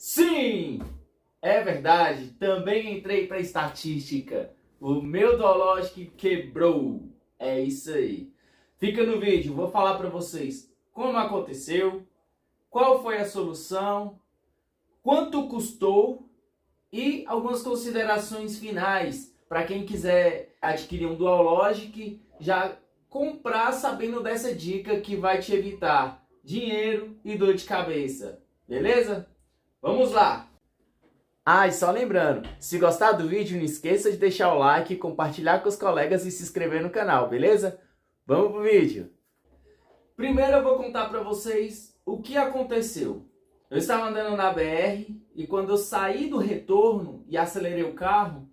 Sim, é verdade. Também entrei para estatística. O meu Dualogic quebrou. É isso aí. Fica no vídeo, vou falar para vocês como aconteceu, qual foi a solução, quanto custou e algumas considerações finais para quem quiser adquirir um Dualogic, já comprar sabendo dessa dica que vai te evitar dinheiro e dor de cabeça. Beleza? Vamos lá! E só lembrando, se gostar do vídeo, não esqueça de deixar o like, compartilhar com os colegas e se inscrever no canal, beleza? Vamos pro vídeo! Primeiro eu vou contar para vocês o que aconteceu. Eu estava andando na BR e quando eu saí do retorno e acelerei o carro,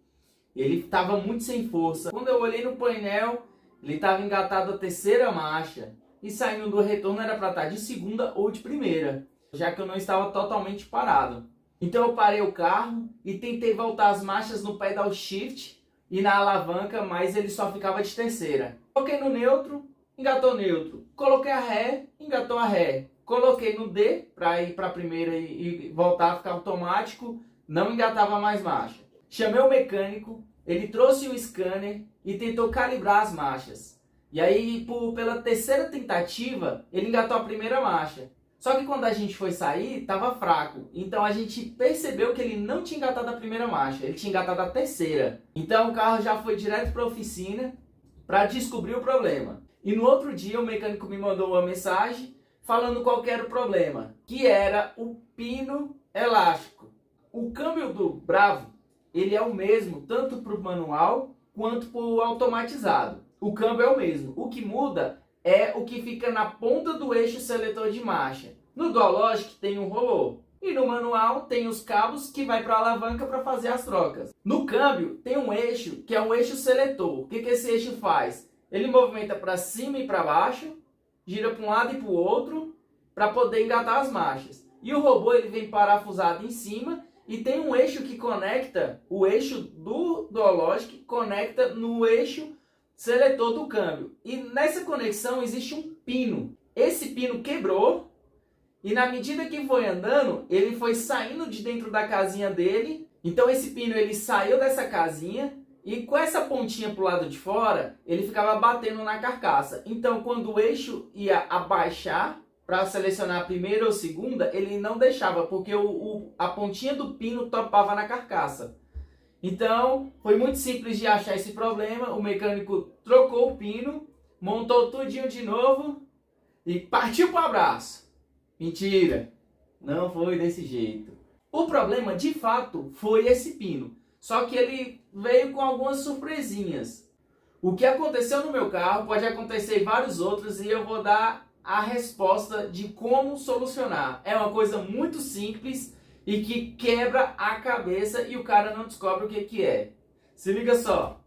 ele estava muito sem força. Quando eu olhei no painel, ele estava engatado a terceira marcha e saindo do retorno era para estar de segunda ou de primeira, já que eu não estava totalmente parado. Então eu parei o carro e tentei voltar as marchas no pedal shift e na alavanca, mas ele só ficava de terceira. Coloquei no neutro, engatou neutro. Coloquei a ré, engatou a ré. Coloquei no D para ir para a primeira e voltar a ficar automático, não engatava mais marcha. Chamei o mecânico, ele trouxe o scanner e tentou calibrar as marchas. E aí, pela terceira tentativa, ele engatou a primeira marcha. Só que quando a gente foi sair, estava fraco. Então a gente percebeu que ele não tinha engatado a primeira marcha, ele tinha engatado a terceira. Então o carro já foi direto para a oficina para descobrir o problema. E no outro dia o mecânico me mandou uma mensagem falando qual que era o problema, que era o pino elástico. O câmbio do Bravo, ele é o mesmo tanto para o manual quanto para o automatizado. O câmbio é o mesmo. O que muda é o que fica na ponta do eixo seletor de marcha. No Dualogic tem um rolô e no manual tem os cabos que vai para a alavanca para fazer as trocas. No câmbio tem um eixo que é um eixo seletor. O que esse eixo faz? Ele movimenta para cima e para baixo, gira para um lado e para o outro para poder engatar as marchas. E o robô ele vem parafusado em cima e tem um eixo que conecta, o eixo do Dualogic conecta no eixo seletor do câmbio. E nessa conexão existe um pino. Esse pino quebrou e na medida que foi andando, ele foi saindo de dentro da casinha dele. Então esse pino ele saiu dessa casinha e com essa pontinha para o lado de fora, ele ficava batendo na carcaça. Então quando o eixo ia abaixar para selecionar a primeira ou segunda, ele não deixava, porque a pontinha do pino topava na carcaça. Então, foi muito simples de achar esse problema. O mecânico trocou o pino, montou tudinho de novo e partiu para o abraço. Mentira, não foi desse jeito. O problema, de fato, foi esse pino. Só que ele veio com algumas surpresinhas. O que aconteceu no meu carro pode acontecer em vários outros e eu vou dar a resposta de como solucionar. É uma coisa muito simples e que quebra a cabeça e o cara não descobre o que é. Se liga só.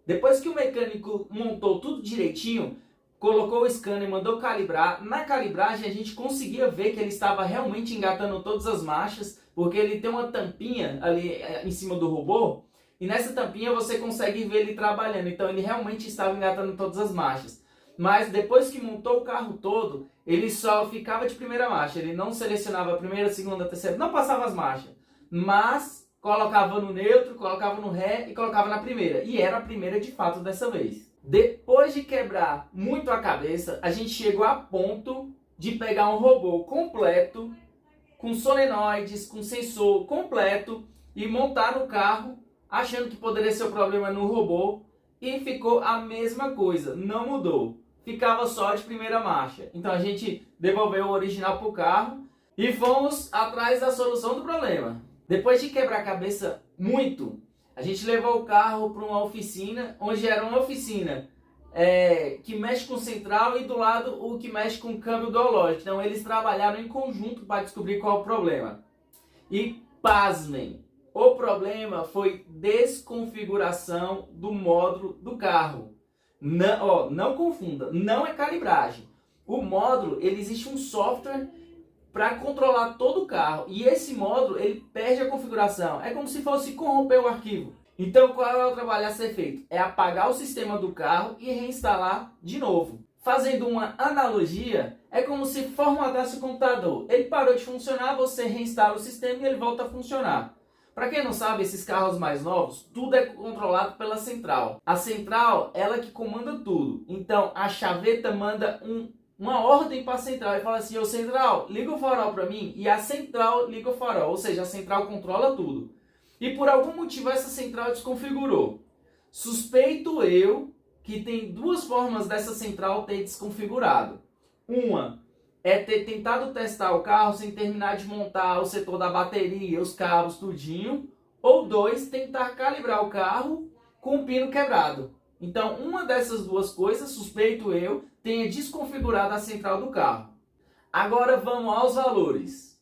Depois que o mecânico montou tudo direitinho, colocou o scanner e mandou calibrar, na calibragem a gente conseguia ver que ele estava realmente engatando todas as marchas, porque ele tem uma tampinha ali em cima do robô, e nessa tampinha você consegue ver ele trabalhando. Então ele realmente estava engatando todas as marchas. Mas depois que montou o carro todo, ele só ficava de primeira marcha. Ele não selecionava a primeira, a segunda, a terceira, não passava as marchas. Mas colocava no neutro, colocava no ré e colocava na primeira. E era a primeira de fato dessa vez. Depois de quebrar muito a cabeça, a gente chegou a ponto de pegar um robô completo, com solenoides, com sensor completo, e montar no carro, achando que poderia ser o problema no robô. E ficou a mesma coisa, não mudou. Ficava só de primeira marcha. Então a gente devolveu o original para o carro e fomos atrás da solução do problema. Depois de quebrar a cabeça muito, a gente levou o carro para uma oficina, onde era uma oficina que mexe com central e do lado o que mexe com câmbio Dualogic. Então eles trabalharam em conjunto para descobrir qual é o problema. E pasmem, o problema foi desconfiguração do módulo do carro. Não confunda, não é calibragem. O módulo, existe um software para controlar todo o carro. E esse módulo, ele perde a configuração. É como se fosse corromper o arquivo. Então, qual é o trabalho a ser feito? É apagar o sistema do carro e reinstalar de novo. Fazendo uma analogia, é como se formatasse o computador. Ele parou de funcionar, você reinstala o sistema e ele volta a funcionar. Para quem não sabe, esses carros mais novos, tudo é controlado pela central. A central, ela que comanda tudo. Então, a chaveta manda uma ordem para a central e fala assim: ô central, liga o farol para mim, e a central liga o farol, ou seja, a central controla tudo. E por algum motivo essa central desconfigurou. Suspeito eu que tem duas formas dessa central ter desconfigurado. Uma é ter tentado testar o carro sem terminar de montar o setor da bateria, os cabos, tudinho. Ou dois, tentar calibrar o carro com o pino quebrado. Então, uma dessas duas coisas, suspeito eu, tenha desconfigurado a central do carro. Agora vamos aos valores.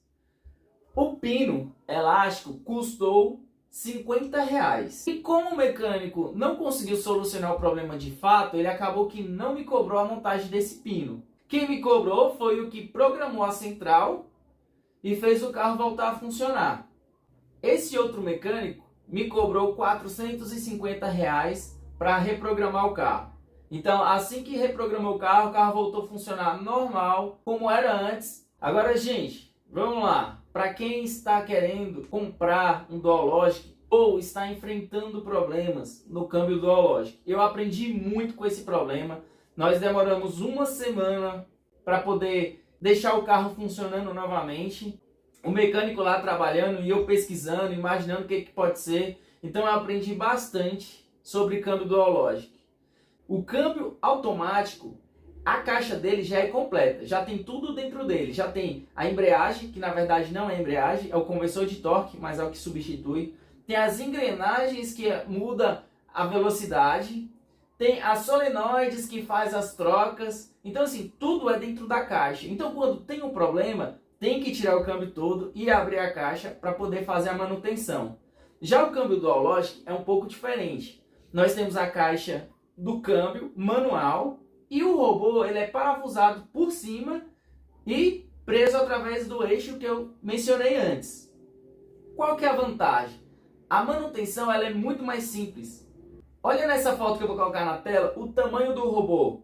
O pino elástico custou R$50. E como o mecânico não conseguiu solucionar o problema de fato, ele acabou que não me cobrou a montagem desse pino. Quem me cobrou foi o que programou a central e fez o carro voltar a funcionar. Esse outro mecânico me cobrou R$450 para reprogramar o carro. Então, assim que reprogramou o carro voltou a funcionar normal, como era antes. Agora, gente, vamos lá. Para quem está querendo comprar um Dualogic ou está enfrentando problemas no câmbio Dualogic, eu aprendi muito com esse problema. Nós demoramos uma semana para poder deixar o carro funcionando novamente. O mecânico lá trabalhando e eu pesquisando, imaginando o que pode ser. Então eu aprendi bastante sobre câmbio Dualogic. O câmbio automático, a caixa dele já é completa, já tem tudo dentro dele. Já tem a embreagem, que na verdade não é embreagem, é o conversor de torque, mas é o que substitui. Tem as engrenagens que muda a velocidade. Tem as solenoides que faz as trocas. Então assim, tudo é dentro da caixa. Então quando tem um problema, tem que tirar o câmbio todo e abrir a caixa para poder fazer a manutenção. Já o câmbio Dualogic é um pouco diferente. Nós temos a caixa do câmbio manual e o robô ele é parafusado por cima e preso através do eixo que eu mencionei antes. Qual que é a vantagem? A manutenção ela é muito mais simples. Olha nessa foto que eu vou colocar na tela o tamanho do robô.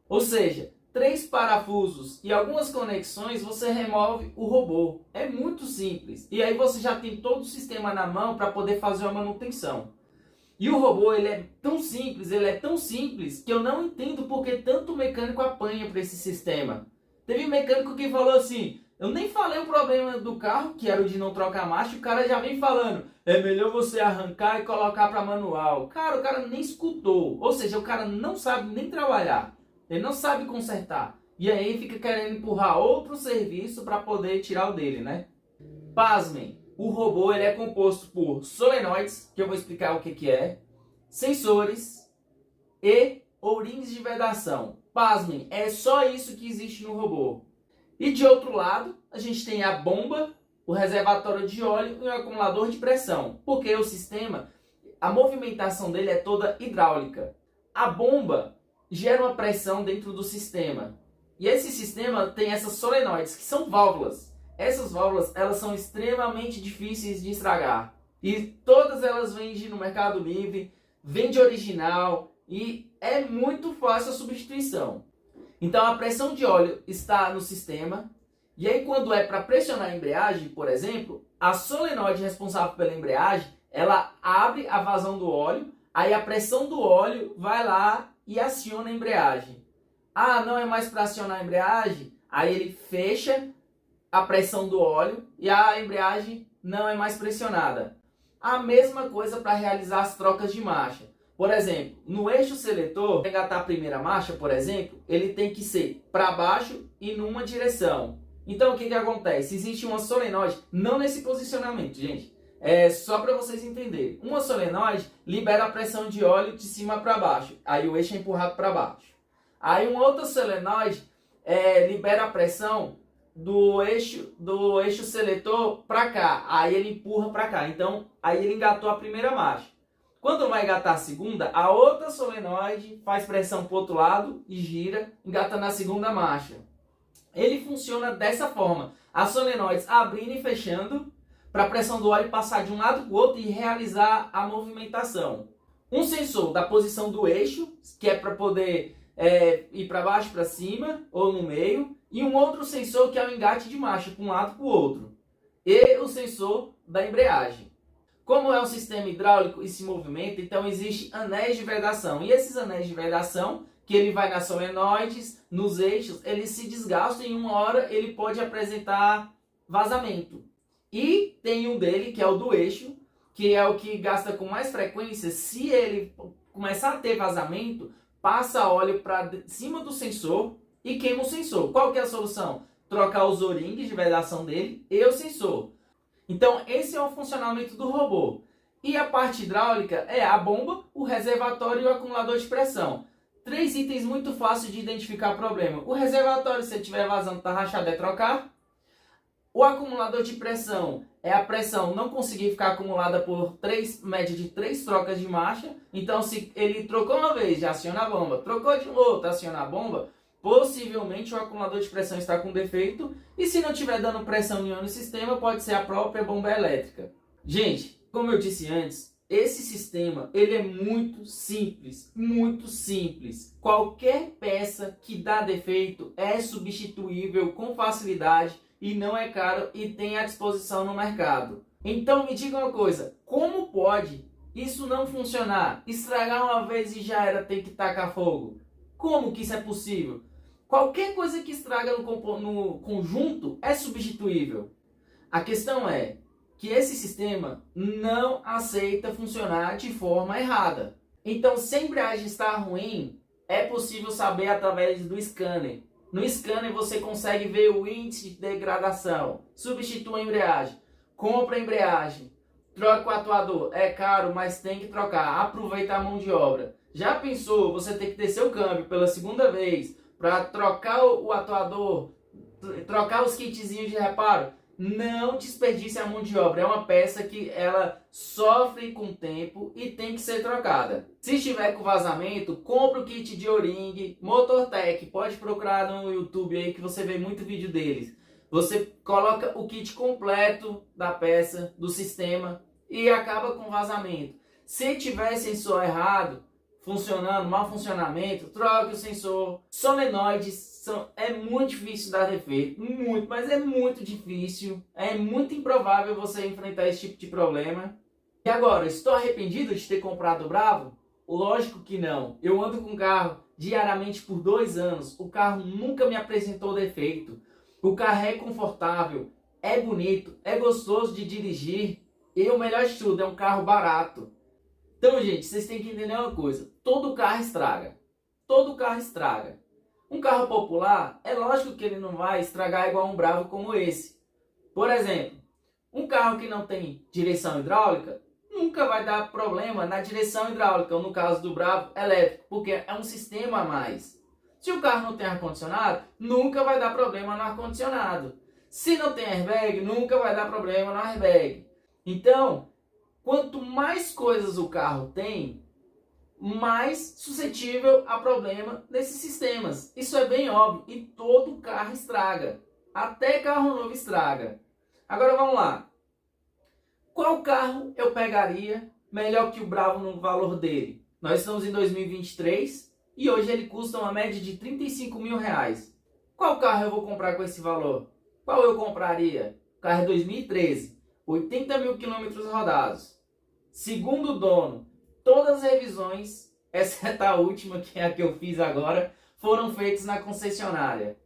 Ou seja, 3 parafusos e algumas conexões você remove o robô. É muito simples. E aí você já tem todo o sistema na mão para poder fazer a manutenção. E o robô ele é tão simples que eu não entendo porque tanto mecânico apanha para esse sistema. Teve mecânico que falou assim: eu nem falei o problema do carro, que era o de não trocar marcha, o cara já vem falando: é melhor você arrancar e colocar para manual. Cara, o cara nem escutou. Ou seja, o cara não sabe nem trabalhar. Ele não sabe consertar. E aí fica querendo empurrar outro serviço para poder tirar o dele, né? Pasmem, o robô ele é composto por solenoides, que eu vou explicar o que é, sensores e O-rings de vedação. Pasmem, é só isso que existe no robô. E de outro lado, a gente tem a bomba, o reservatório de óleo e o acumulador de pressão. Porque o sistema, a movimentação dele é toda hidráulica. A bomba gera uma pressão dentro do sistema. E esse sistema tem essas solenoides, que são válvulas. Essas válvulas, elas são extremamente difíceis de estragar. E todas elas vendem no Mercado Livre, vende original e é muito fácil a substituição. Então a pressão de óleo está no sistema. E aí quando é para pressionar a embreagem, por exemplo, a solenoide responsável pela embreagem, ela abre a vazão do óleo, aí a pressão do óleo vai lá e aciona a embreagem. Ah, não é mais para acionar a embreagem? Aí ele fecha a pressão do óleo e a embreagem não é mais pressionada. A mesma coisa para realizar as trocas de marcha. Por exemplo, no eixo seletor, para engatar a primeira marcha, por exemplo, ele tem que ser para baixo e numa direção. Então o que acontece? Existe uma solenoide, não nesse posicionamento, gente. É só para vocês entenderem. Uma solenoide libera a pressão de óleo de cima para baixo. Aí o eixo é empurrado para baixo. Aí uma outra solenoide libera a pressão do eixo seletor para cá. Aí ele empurra para cá. Então aí ele engatou a primeira marcha. Quando vai engatar a segunda, a outra solenoide faz pressão para o outro lado e gira, engata na segunda marcha. Ele funciona dessa forma. As solenoides abrindo e fechando para a pressão do óleo passar de um lado para o outro e realizar a movimentação. Um sensor da posição do eixo, que é para poder ir para baixo, para cima ou no meio. e um outro sensor que é o engate de marcha para um lado e para o outro, e o sensor da embreagem. Como é um sistema hidráulico e se movimenta, então existe anéis de vedação, e esses anéis de vedação, que ele vai nas solenoides, nos eixos, eles se desgastam e em uma hora ele pode apresentar vazamento. E tem um dele, que é o do eixo, que é o que gasta com mais frequência. Se ele começar a ter vazamento, passa óleo para cima do sensor e queima o sensor. Qual que é a solução? Trocar os O-rings de vedação dele e o sensor. Então esse é o funcionamento do robô. E a parte hidráulica é a bomba, o reservatório e o acumulador de pressão. 3 itens muito fáceis de identificar problema. O reservatório, se estiver vazando, está rachado, é trocar. O acumulador de pressão é a pressão não conseguir ficar acumulada por média de 3 trocas de marcha. Então, se ele trocou uma vez, já aciona a bomba. Trocou de outra, aciona a bomba. Possivelmente o acumulador de pressão está com defeito. E se não estiver dando pressão nenhuma no sistema, pode ser a própria bomba elétrica. Gente, como eu disse antes, esse sistema ele é muito simples, muito simples. Qualquer peça que dá defeito é substituível com facilidade e não é caro e tem à disposição no mercado. Então me diga uma coisa, como pode isso não funcionar? Estragar uma vez e já era, tem que tacar fogo? Como que isso é possível? Qualquer coisa que estraga no conjunto é substituível. A questão é que esse sistema não aceita funcionar de forma errada. Então, se a embreagem está ruim, é possível saber através do scanner. No scanner você consegue ver o índice de degradação. Substitua a embreagem, compra a embreagem, troca o atuador. É caro, mas tem que trocar. Aproveita a mão de obra. Já pensou você ter que descer o câmbio pela segunda vez para trocar o atuador, trocar os kitzinhos de reparo? Não desperdice a mão de obra. É uma peça que ela sofre com o tempo e tem que ser trocada. Se estiver com vazamento, compre o kit de O-ring, Motortec. Pode procurar no YouTube aí que você vê muito vídeo deles. Você coloca o kit completo da peça, do sistema e acaba com vazamento. Se tiver sensor errado, funcionando, mau funcionamento, troque o sensor. Solenoides é muito difícil dar defeito, muito, mas é muito difícil, é muito improvável você enfrentar esse tipo de problema. E agora, estou arrependido de ter comprado o Bravo? Lógico que não. Eu ando com o carro diariamente por 2 anos, o carro nunca me apresentou defeito, o carro é confortável, é bonito, é gostoso de dirigir e o melhor de tudo, é um carro barato. Então, gente, vocês têm que entender uma coisa. Todo carro estraga. Todo carro estraga. Um carro popular, é lógico que ele não vai estragar igual um Bravo como esse. Por exemplo, um carro que não tem direção hidráulica, nunca vai dar problema na direção hidráulica, ou no caso do Bravo, elétrico, porque é um sistema a mais. Se o carro não tem ar-condicionado, nunca vai dar problema no ar-condicionado. Se não tem airbag, nunca vai dar problema no airbag. Então, quanto mais coisas o carro tem, mais suscetível a problema desses sistemas. Isso é bem óbvio e todo carro estraga. Até carro novo estraga. Agora vamos lá. Qual carro eu pegaria melhor que o Bravo no valor dele? Nós estamos em 2023 e hoje ele custa uma média de R$35 mil. Qual carro eu vou comprar com esse valor? Qual eu compraria? O carro é 2013, 80 mil quilômetros rodados. Segundo o dono, todas as revisões, exceto a última, que é a que eu fiz agora, foram feitas na concessionária.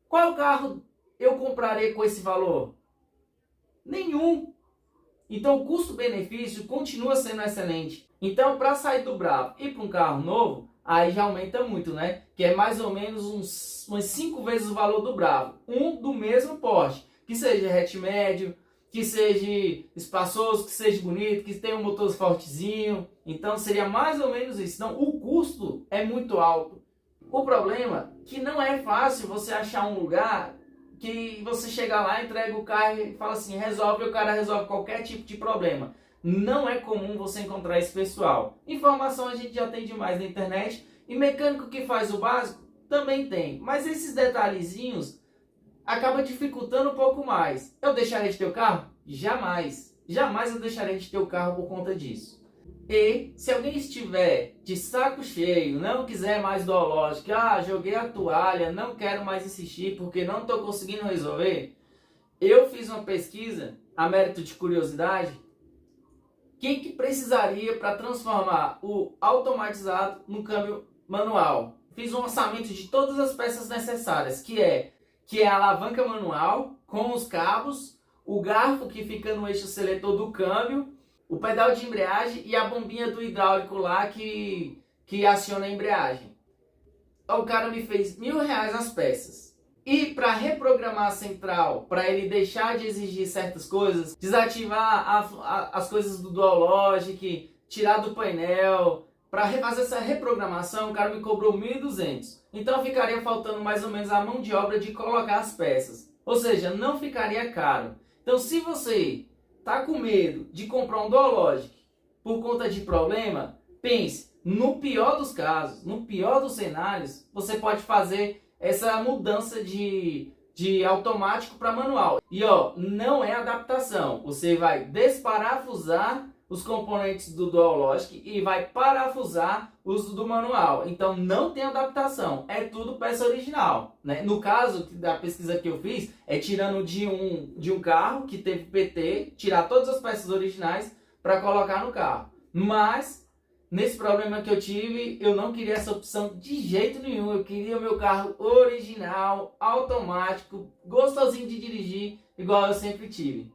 Qual carro eu comprarei com esse valor? Nenhum. Então o custo-benefício continua sendo excelente. Então, para sair do Bravo e para um carro novo, aí já aumenta muito, né? Que é mais ou menos umas 5 vezes o valor do Bravo. Um do mesmo porte, que seja hatch médio, que seja espaçoso, que seja bonito, que tenha um motor fortezinho. Então seria mais ou menos isso. Então o custo é muito alto. O problema é que não é fácil você achar um lugar que você chega lá, entrega o carro e fala assim, resolve, e o cara resolve qualquer tipo de problema. Não é comum você encontrar esse pessoal. Informação a gente já tem demais na internet. E mecânico que faz o básico também tem. Mas esses detalhezinhos acaba dificultando um pouco mais. Eu deixarei de ter o carro? Jamais. Jamais eu deixarei de ter o carro por conta disso. E se alguém estiver de saco cheio, não quiser mais duológico, joguei a toalha, não quero mais insistir porque não estou conseguindo resolver, eu fiz uma pesquisa, a mérito de curiosidade, o que precisaria para transformar o automatizado no câmbio manual. Fiz um orçamento de todas as peças necessárias, que é a alavanca manual com os cabos, o garfo que fica no eixo seletor do câmbio, o pedal de embreagem e a bombinha do hidráulico lá que aciona a embreagem. O cara me fez R$1.000 as peças. E para reprogramar a central, para ele deixar de exigir certas coisas, desativar as coisas do Dualogic, tirar do painel, para fazer essa reprogramação, o cara me cobrou R$1.200. Então ficaria faltando mais ou menos a mão de obra de colocar as peças. Ou seja, não ficaria caro. Então se você tá com medo de comprar um Dualogic por conta de problema, pense, no pior dos casos, no pior dos cenários, você pode fazer essa mudança de automático para manual. E não é adaptação, você vai desparafusar os componentes do Dualogic e vai parafusar os do manual. Então não tem adaptação, é tudo peça original, né? No caso da pesquisa que eu fiz, é tirando de um carro que teve PT, tirar todas as peças originais para colocar no carro. Mas nesse problema que eu tive, eu não queria essa opção de jeito nenhum. Eu queria o meu carro original, automático, gostosinho de dirigir, igual eu sempre tive.